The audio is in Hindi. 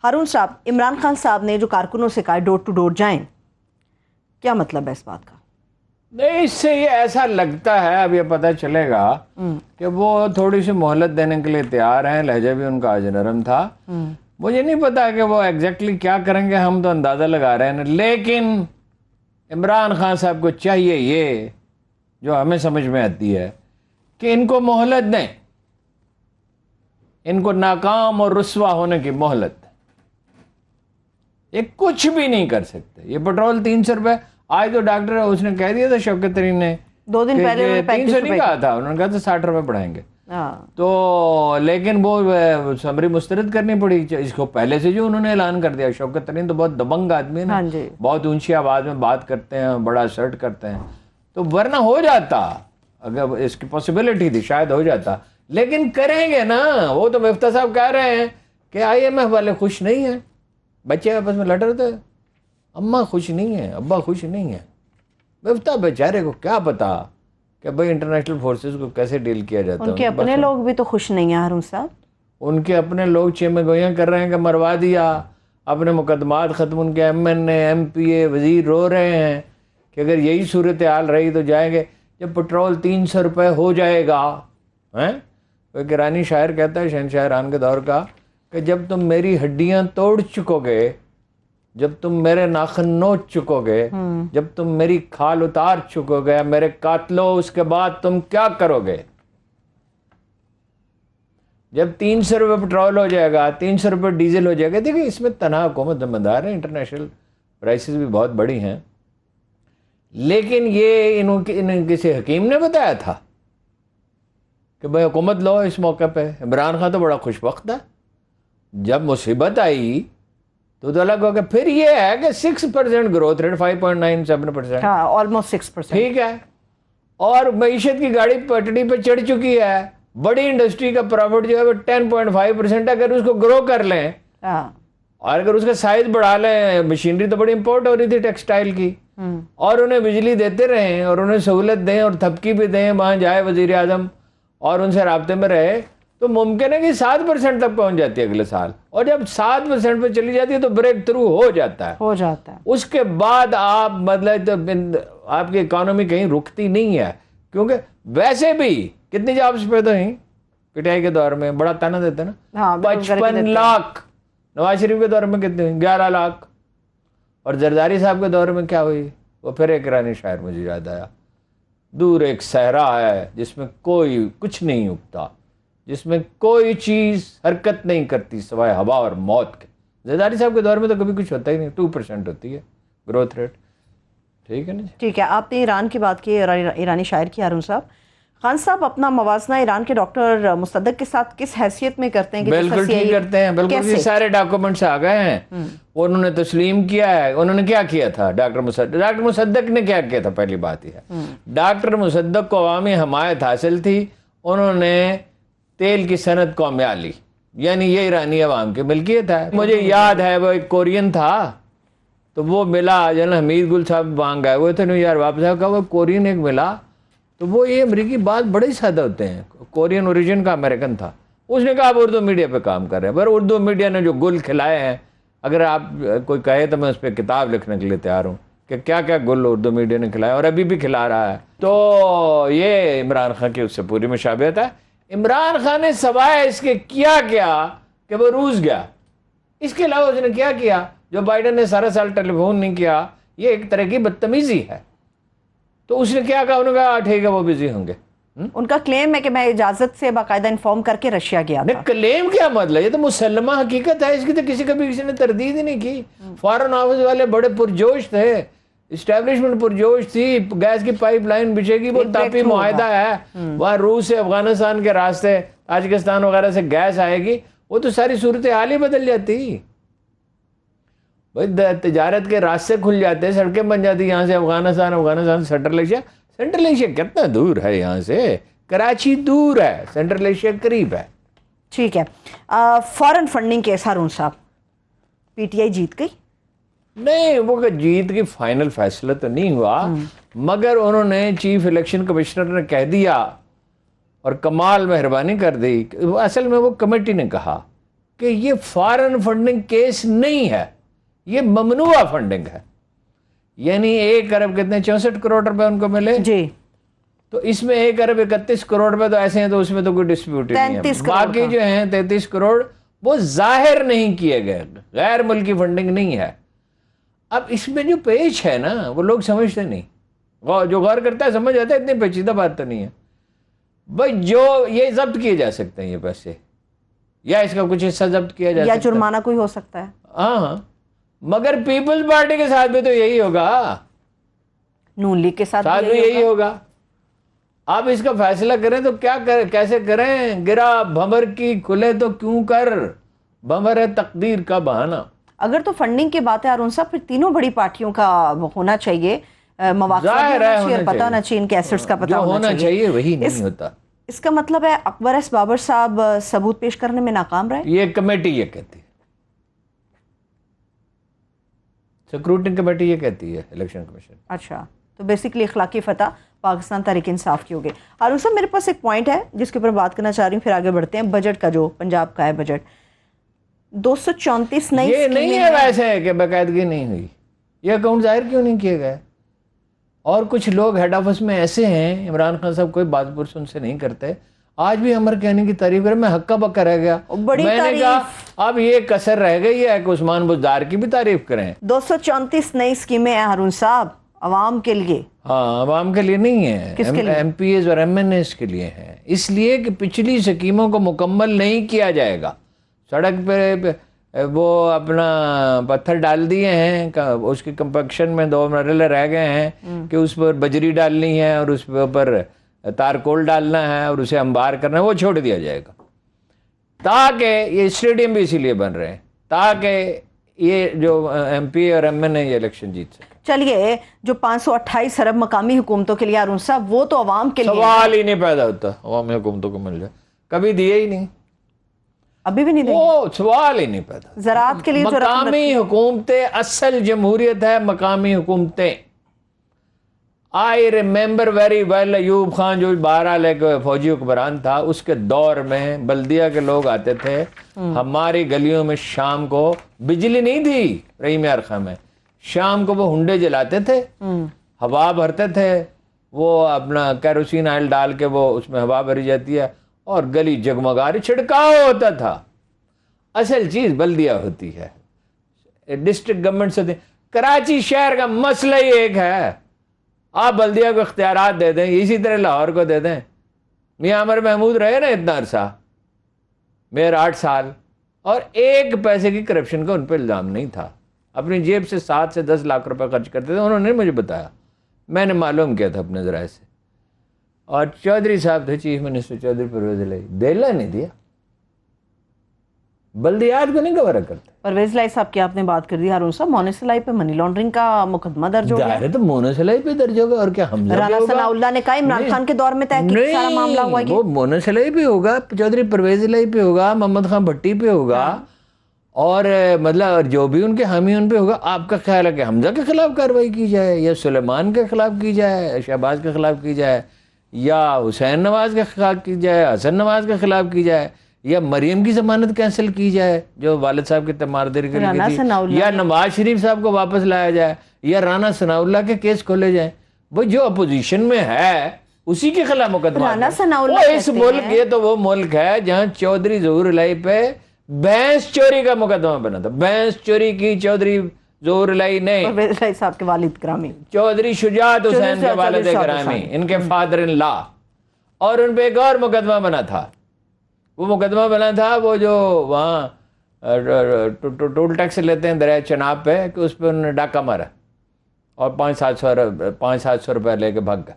हारून साहब, इमरान खान साहब ने जो कारकुनों से कहा डोर टू डोर जाएं, क्या मतलब है इस बात का? नहीं, इससे ये ऐसा लगता है, अब ये पता चलेगा कि वो थोड़ी सी मोहलत देने के लिए तैयार हैं। लहजा भी उनका आज नरम था। मुझे नहीं पता कि वो एग्जैक्टली क्या करेंगे, हम तो अंदाज़ा लगा रहे हैं। लेकिन इमरान खान साहब को चाहिए ये, जो हमें समझ में आती है, कि इनको मोहलत दें, इनको नाकाम और रुस्वा होने की मोहलत। ये कुछ भी नहीं कर सकते। ये पेट्रोल 300 रुपए, आज तो डॉक्टर उसने कह दिया था, शौकत तरीन ने 2 दिन पहले 300 नहीं कहा था, उन्होंने कहा था 60 रुपए बढ़ाएंगे। तो लेकिन वो समरी मुस्तरद करनी पड़ी इसको। पहले से जो उन्होंने ऐलान कर दिया, शौकत तरीन तो बहुत दबंग आदमी है ना, बहुत ऊंची आवाज में बात करते हैं, बड़ा असर्ट करते हैं, तो वरना हो जाता, अगर इसकी पॉसिबिलिटी थी शायद हो जाता। लेकिन करेंगे ना, वो तो मिफ्ता साहब कह रहे हैं कि IMF वाले खुश नहीं है, बच्चे आपस में लड़ रहे थे, अम्मा खुश नहीं है, अब्बा खुश नहीं है। मिफ्ता बेचारे को क्या पता कि भाई इंटरनेशनल फोर्सेस को कैसे डील किया जाता है। उनके अपने लोग भी तो खुश नहीं है हारून साहब। उनके अपने लोग चेमे गोइयाँ कर रहे हैं कि मरवा दिया, अपने मुकदमात ख़त्म। उनके MNA MPA वजीर रो रहे हैं कि अगर यही सूरत हाल रही तो जाएंगे। जब पेट्रोल 300 रुपये हो जाएगा, हैं, तो एक ईरानी शायर कहता है, शहनशाह ईरान के दौर का, कि जब तुम मेरी हड्डियाँ तोड़ चुकोगे, जब तुम मेरे नाखून नोच चुकोगे, जब तुम मेरी खाल उतार चुकोगे, मेरे कातलो, उसके बाद तुम क्या करोगे? जब 300 रुपये पेट्रोल हो जाएगा, 300 रुपये डीजल हो जाएगा। देखिए, इसमें तना हुकूमत जिम्मेदार है, इंटरनेशनल प्राइसेस भी बहुत बड़ी हैं। लेकिन ये इन किसी हकीम ने बताया था कि भाई हुकूमत लो इस मौके पे। इमरान खान तो बड़ा खुशबख्त है, जब मुसीबत आई तो अलग हो गया। फिर ये है कि 6% ग्रोथ रेट, 5.97%, ऑलमोस्ट 6%, ठीक है। और मईशत की गाड़ी पटड़ी पे चढ़ चुकी है। बड़ी इंडस्ट्री का प्रॉफिट जो है वो 10.5%। अगर उसको ग्रो कर लें और अगर उसका साइज बढ़ा लें, मशीनरी तो बड़ी इंपोर्ट हो रही थी टेक्सटाइल की, और उन्हें बिजली देते रहें और उन्हें सहूलत दें और थपकी भी दें, वहाँ जाए वजीर आजम और उनसे राब्ते में रहे, तो मुमकिन है कि 7% तक पहुंच जाती है अगले साल। और जब 7% पे चली जाती है तो ब्रेक थ्रू हो जाता है। उसके बाद आप मतलब तो आपकी इकोनॉमी कहीं रुकती नहीं है, क्योंकि वैसे भी कितनी जॉब्स पैदा हुई पिटाई के दौर में, बड़ा ताना देते ना। 55 लाख। नवाज शरीफ के दौर में कितने हुई? 11 लाख। और जरदारी साहब के दौर में क्या हुई? वो फिर एक ईरानी शायर मुझे याद आया, दूर एक सहरा है जिसमें कोई कुछ नहीं उगता, जिसमें कोई चीज हरकत नहीं करती सिवाय हवा और मौत के। जरदारी साहब के दौर में तो कभी कुछ होता ही नहीं, 2% होती है ग्रोथ रेट। ठीक है ना? ठीक है। आपने ईरान की बात की, ईरानी शायर की। हारून साहब, खान साहब अपना मवाजना ईरान के डॉक्टर मुसद्दक के साथ किस हैसियत में करते हैं? बिल्कुल ठीक करते हैं, बिल्कुल। ये सारे डॉक्यूमेंट्स आ गए हैं, उन्होंने तस्लीम किया है। उन्होंने क्या किया था डॉक्टर मुसद्दक ने क्या किया था? पहली बात यह है, डॉक्टर मुसद्दक को अवामी हमायत हासिल थी। उन्होंने तेल की सनत को अम्या ली, यानी ये ईरानी अवाम की मिल्कियत है। मुझे याद है वो एक कोरियन था, तो वो मिला, जन हमीद गुल साहब वहाँ गए हुए थे न्यूयॉर्क, वापस आकर वो कोरियन एक मिला, तो वो ये अमरीकी बात बड़े ही सादा होते हैं, कोरियन ओरिजिन का अमेरिकन था। उसने कहा आप उर्दू मीडिया पे काम कर रहे हैं, पर उर्दू मीडिया ने जो गुल खिलाए हैं, अगर आप कोई कहे तो मैं उस पर किताब लिखने के लिए तैयार हूँ कि क्या क्या गुल उर्दू मीडिया ने खिलाया और अभी भी खिला रहा है। तो ये इमरान खान की उससे पूरी मुशाबियत है। इमरान खान ने सवाए इसके किया क्या कि वो रूस गया, इसके अलावा उसने क्या किया जो बाइडन ने सारा साल टेलीफोन नहीं किया? ये एक तरह की बदतमीजी है। तो उसने क्या कहा? उन्होंने कहा ठीक है वो बिजी होंगे। उनका क्लेम है कि मैं इजाजत से बाकायदा इन्फॉर्म करके रशिया गया था। क्लेम क्या मतलब? ये तो मुसल्लमा हकीकत है, इसकी तो किसी ने तरदीद ही नहीं की। फॉरेन ऑफिस वाले बड़े पुरजोश थे, इस्टेब्लिशमेंट पुरजोश थी। गैस की पाइपलाइन बिछेगी, वो तापी मुआहदा है, वहाँ रूस से अफगानिस्तान के रास्ते ताजिकिस्तान वगैरह से गैस आएगी, वो तो सारी सूरत हाल ही बदल जाती भाई। तजारत के रास्ते खुल जाते, सड़कें बन जाती, यहाँ से अफगानिस्तान से सेंट्रल एशिया कितना दूर है यहाँ से? कराची दूर है, सेंट्रल एशिया करीब है। ठीक है। फॉरेन फंडिंग केस हारून साहब, PTI जीत गई? नहीं, वो जीत की फाइनल फैसला तो नहीं हुआ, मगर उन्होंने चीफ इलेक्शन कमिश्नर ने कह दिया और कमाल मेहरबानी कर दी। असल में वो कमेटी ने कहा कि ये फॉरेन फंडिंग केस नहीं है, ये ममनुआ फंडिंग है। यानी 1 अरब कितने 64 करोड़ रुपए उनको मिले जी, तो इसमें 1 अरब 31 करोड़ रुपए तो ऐसे हैं, तो उसमें तो कोई डिस्प्यूट नहीं है। बाकी जो हैं 33 करोड़ वो जाहिर नहीं किए गए, गैर मुल्की फंडिंग नहीं है। अब इसमें जो पेच है ना वो लोग समझते नहीं, जो गौर करता है समझ आता है, इतनी पेचीदा बात तो नहीं है भाई। जो ये जब्त किए जा सकते हैं ये पैसे, या इसका कुछ हिस्सा जब्त किया जा सकता है, या जुर्माना कोई हो सकता है। हाँ, मगर पीपल्स पार्टी के साथ भी तो यही होगा, नून लीग के साथ भी यही होगा। आप इसका फैसला करें तो क्या कैसे करें? गिरा भंवर की खुले तो क्यों कर, भंवर है तकदीर का बहाना। अगर तो फंडिंग की बात है अरुण साहब, फिर तीनों बड़ी पार्टियों का होना चाहिए, मवाक़िफ़ पता होना चाहिए, इनके एसेट्स का पता होना चाहिए, वही नहीं होता। इसका मतलब है अकबर एस बाबर साहब सबूत पेश करने में नाकाम रहे। ये कमेटी ये कहती है, स्क्रूटनी कमेटी ये कहती है, इलेक्शन कमीशन। अच्छा, तो बेसिकली इखलाकी फतह पाकिस्तान तहरीक इंसाफ की हो गई। अरुण साहब मेरे पास एक पॉइंट है जिसके ऊपर बात करना चाह रही हूँ, फिर आगे बढ़ते हैं। बजट का, जो पंजाब का है बजट, 234 नई ये नहीं है वैसे कि बाकायदगी नहीं हुई, ये अकाउंट जाहिर क्यों नहीं किए गए? और कुछ लोग हेड ऑफिस में ऐसे हैं, इमरान खान साहब कोई बात पुरस उनसे नहीं करते, आज भी अमर कहने की तारीफ करें, मैं हक्का बक्का रह गया। मैंने कहा अब ये कसर रह गई है कि उस्मान बुज़दार की भी तारीफ करें। 234 नई स्कीमें हैं हारून साहब अवाम के लिए। हाँ, अवाम के लिए नहीं है, MPs और MNAs के लिए है, इसलिए कि पिछली स्कीमों को मुकम्मल नहीं किया जाएगा। सड़क पे वो अपना पत्थर डाल दिए हैं, उसकी कंपैक्शन में 2 मरहले रह गए हैं कि उस पर बजरी डालनी है और उस पर ऊपर तारकोल डालना है और उसे अंबार करना है, वो छोड़ दिया जाएगा। ताकि ये स्टेडियम भी इसीलिए बन रहे हैं ताकि ये जो MP और MNA ये इलेक्शन जीत सके। चलिए, जो 528 अरब मकामी हुकूमतों के लिए अरुण साहब, वो तो अवाम के लिए सवाल ही नहीं पैदा होता अवामी हुकूमतों को मिल जाए, कभी दिए ही नहीं, अभी भी नहीं देंगे, वो सवाल ही नहीं पैदा। ज़राअत के लिए मकामी हुकूमतें, असल जमहूरियत है मकामी हुकूमतें। I remember very well, Ayub Khan जो बहरहाल एक फौजी हुक्मरान था, उसके दौर में बल्दिया के लोग आते थे हमारी गलियों में, शाम को बिजली नहीं थी रहीम यार खां में, शाम को वो हुंडे जलाते थे, हवा भरते थे, वो अपना कैरोसिन ऑयल डाल के वो उसमें हवा भरी जाती है और गली जगमगा रही, छिड़काव होता था। असल चीज बल्दिया होती है, डिस्ट्रिक्ट गवर्नमेंट से। कराची शहर का मसला ही एक है, आप बल्दिया को इख्तियारात दे दें, इसी तरह लाहौर को दे दें। मियां अमर महमूद रहे ना इतना अरसा, मेयर 8 साल, और 1 पैसे की करप्शन का उन पर इल्ज़ाम नहीं था। अपनी जेब से 7 से 10 लाख रुपए खर्च करते थे, उन्होंने मुझे बताया, मैंने मालूम किया था अपने ज़राए से। और चौधरी साहब थे चीफ मिनिस्टर, चौधरी परवेज लाई, देला नहीं दिया, बल्दियात को नहीं गवर्नर करते। परवेज लाई साहब की आपने बात कर दी हारून साहब, मोनेस लाई पे मनी लॉन्ड्रिंग का मुकदमा दर्ज हो गया है। तो मोनेस लाई पे दर्ज होगा और क्या हमला राना सनाउल्लाह ने कहा इमरान खान के दौर में तहकीक सारा मामला हुआ, वो मोनेस लाई पे होगा, चौधरी परवेज लाई पे होगा, मोहम्मद खान भट्टी पे होगा, और मतलब जो भी उनके हामी उन पे होगा। आपका ख्याल है कि हमजा के खिलाफ कार्रवाई की जाए, या सुलेमान के खिलाफ की जाए, शहबाज के खिलाफ की जाए, या हुसैन नवाज के खिलाफ की जाए, हसन नवाज के खिलाफ की जाए, या मरियम की जमानत कैंसिल की जाए जो वालिद साहब की तमारदारी के लिए थी, या नवाज शरीफ साहब को वापस लाया जाए, या राना सनाउल्लाह के केस खोले जाए। वो जो अपोजिशन में है उसी के खिलाफ मुकदमा। इस मुल्क, ये तो वो मुल्क है जहाँ चौधरी ज़हूर लाई पे भैंस चोरी का मुकदमा बना था। भैंस चोरी की चौधरी ज़हूर लाई ने, साहब के वालिद ग्रामी चौधरी शुजात हुसैन के वालिद ग्रामी, इनके फादर इन लॉ, और उन पे एक और मुकदमा बना था। वो मुकदमा बना था वो जो वहाँ टोल टैक्स लेते हैं दरिया चनाब पे, कि उस पर उन्होंने डाका मारा और 500-700 रुपये लेके भाग गए।